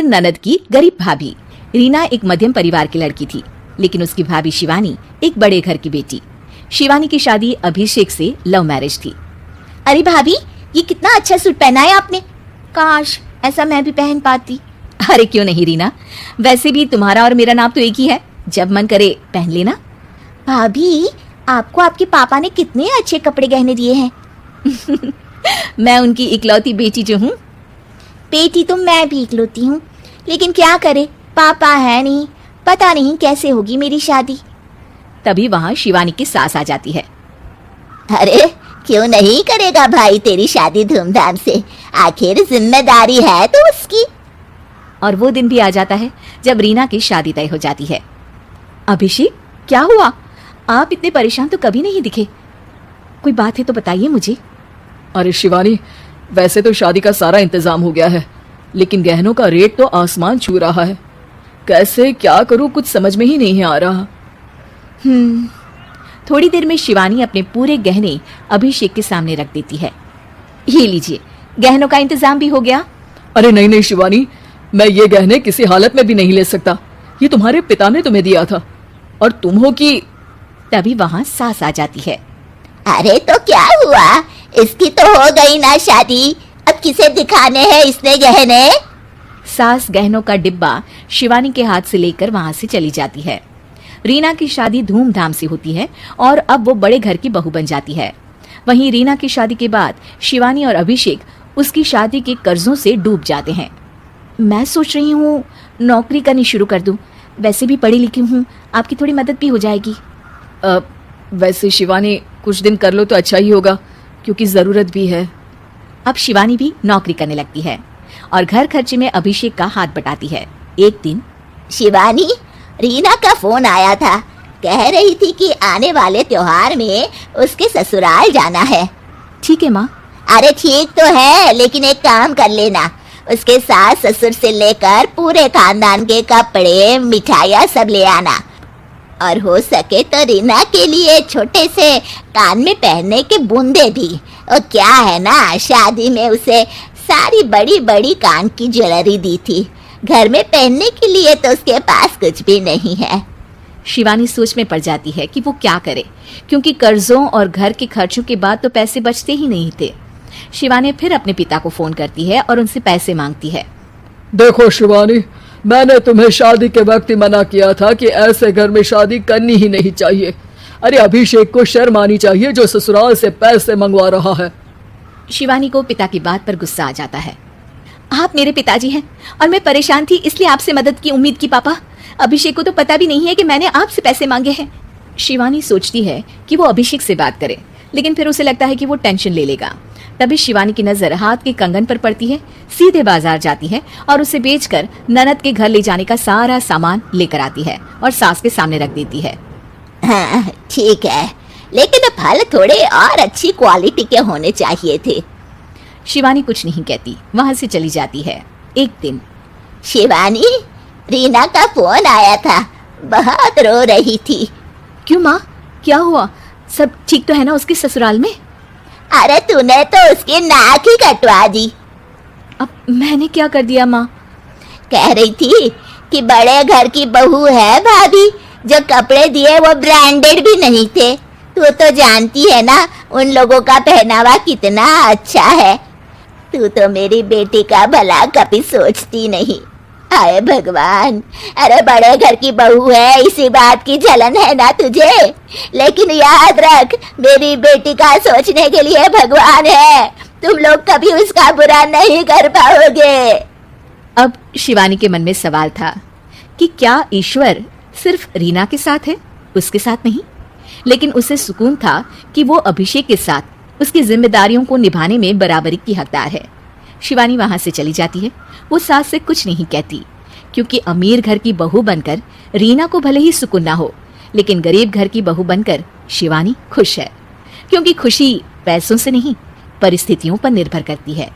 अमीर ननद की गरीब भाभी। रीना एक मध्यम परिवार की लड़की थी, लेकिन उसकी भाभी शिवानी एक बड़े घर की बेटी। शिवानी की शादी अभिषेक से लव मैरिज थी। अरे भाभी, ये कितना अच्छा सूट पहना है आपने। काश ऐसा मैं भी पहन पाती। अरे क्यों नहीं रीना, वैसे भी तुम्हारा और मेरा नाम तो एक ही है, जब मन करे पहन लेना। भाभी, आपको आपके पापा ने कितने अच्छे कपड़े गहने दिए हैं। मैं उनकी इकलौती बेटी जो हूँ। बेटी तो मैं भी इकलौती हूँ, लेकिन क्या करे, पापा है नहीं, पता नहीं कैसे होगी मेरी शादी। तभी वहाँ शिवानी की सास आ जाती है। अरे क्यों नहीं करेगा भाई तेरी शादी धूमधाम से, आखिर जिम्मेदारी है तो उसकी। और वो दिन भी आ जाता है जब रीना की शादी तय हो जाती है। अभिषेक, क्या हुआ? आप इतने परेशान तो कभी नहीं दिखे, कोई बात है तो बताइए मुझे। अरे शिवानी, वैसे तो शादी का सारा इंतजाम हो गया है, लेकिन गहनों का रेट तो आसमान छू रहा है। कैसे क्या करूं, कुछ समझ में ही नहीं आ रहा। थोड़ी देर में शिवानी अपने पूरे गहने अभिषेक के सामने रख देती है। ये लीजिए, गहनों का इंतजाम भी हो गया। अरे नहीं नहीं शिवानी, मैं ये गहने किसी हालत में भी नहीं ले सकता। ये तुम्हारे पिता ने तुम्हें दिया था, और तुम हो कि। तभी वहां सास आ जाती है। अरे तो क्या हुआ, इसकी तो हो गई ना शादी, अब किसे दिखाने हैं इसने गहने। सास गहनों का डिब्बा शिवानी के हाथ से लेकर वहां से चली जाती है। रीना की शादी धूमधाम से होती है और अब वो बड़े घर की बहू बन जाती है। वहीं रीना की शादी के बाद शिवानी और अभिषेक उसकी शादी के कर्जों से डूब जाते हैं। मैं सोच रही हूँ नौकरी करनी शुरू कर दूं, वैसे भी पढ़ी लिखी हूँ, आपकी थोड़ी मदद भी हो जाएगी। वैसे शिवानी, कुछ दिन कर लो तो अच्छा ही होगा, क्योंकि जरूरत भी है। अब शिवानी भी नौकरी करने लगती है और घर खर्चे में अभिषेक का हाथ बटाती है। एक दिन शिवानी, रीना का फोन आया था, कह रही थी कि आने वाले त्योहार में उसके ससुराल जाना है। ठीक है माँ। अरे ठीक तो है, लेकिन एक काम कर लेना, उसके सास ससुर से लेकर पूरे खानदान के कपड़े मिठाइयाँ सब ले आना, और हो सके तो रीना के लिए छोटे से कान में पहनने के बूंदे भी। और क्या है ना, शादी में उसे सारी बड़ी बड़ी कान की ज्वेलरी दी थी, घर में पहनने के लिए तो उसके पास कुछ भी नहीं है। शिवानी सोच में पड़ जाती है कि वो क्या करे, क्योंकि कर्जों और घर के खर्चों के बाद तो पैसे बचते ही नहीं थे। शिवानी फिर अपने पिता को फोन करती है और उनसे पैसे मांगती है। देखो शिवानी, मैंने तुम्हें शादी के वक्त ही मना किया था कि ऐसे घर में शादी करनी ही नहीं चाहिए। अरे अभिषेक को शर्म आनी चाहिए जो ससुराल से पैसे मंगवा रहा है। शिवानी को पिता की बात पर गुस्सा आ जाता है। आप मेरे पिताजी हैं और मैं परेशान थी, इसलिए आपसे मदद की उम्मीद की पापा। अभिषेक को तो पता भी नहीं है कि मैंने आपसे पैसे मांगे हैं। शिवानी सोचती है कि वो अभिषेक से बात करे, लेकिन फिर उसे लगता है कि वो टेंशन ले लेगा। तभी शिवानी की नजर हाथ के कंगन पर पड़ती है, सीधे बाजार जाती है और उसे बेचकर ननद के घर ले जाने का सारा सामान लेकर आती है और सास के सामने रख देती है। हाँ ठीक है, लेकिन फल थोड़े और अच्छी क्वालिटी के होने चाहिए थे। शिवानी कुछ नहीं कहती, वहां से चली जाती है। एक दिन शिवानी, रीना का फोन आया था, बहुत रो रही थी। क्यों माँ, क्या हुआ? सब ठीक तो है ना उसके ससुराल में? अरे तूने तो उसकी नाक ही कटवा दी। अब मैंने क्या कर दिया माँ? कह रही थी कि बड़े घर की बहू है भाभी, जो कपड़े दिए वो ब्रांडेड भी नहीं थे। तू तो जानती है ना उन लोगों का पहनावा कितना अच्छा है। तू तो मेरी बेटी का भला कभी सोचती नहीं। हाय भगवान, अरे बड़े घर की बहू है, इसी बात की जलन है ना तुझे, लेकिन याद रख मेरी बेटी का सोचने के लिए भगवान है, तुम लोग कभी उसका बुरा नहीं कर पाओगे। अब शिवानी के मन में सवाल था कि क्या ईश्वर सिर्फ रीना के साथ है, उसके साथ नहीं? लेकिन उसे सुकून था कि वो अभिषेक के साथ उसकी जिम्मेदारियों को निभाने में बराबरी की हकदार है। शिवानी वहां से चली जाती है। वो सास से कुछ नहीं कहती, क्योंकि अमीर घर की बहू बनकर रीना को भले ही सुकून ना हो, लेकिन गरीब घर की बहू बनकर शिवानी खुश है, क्योंकि खुशी पैसों से नहीं परिस्थितियों पर निर्भर करती है।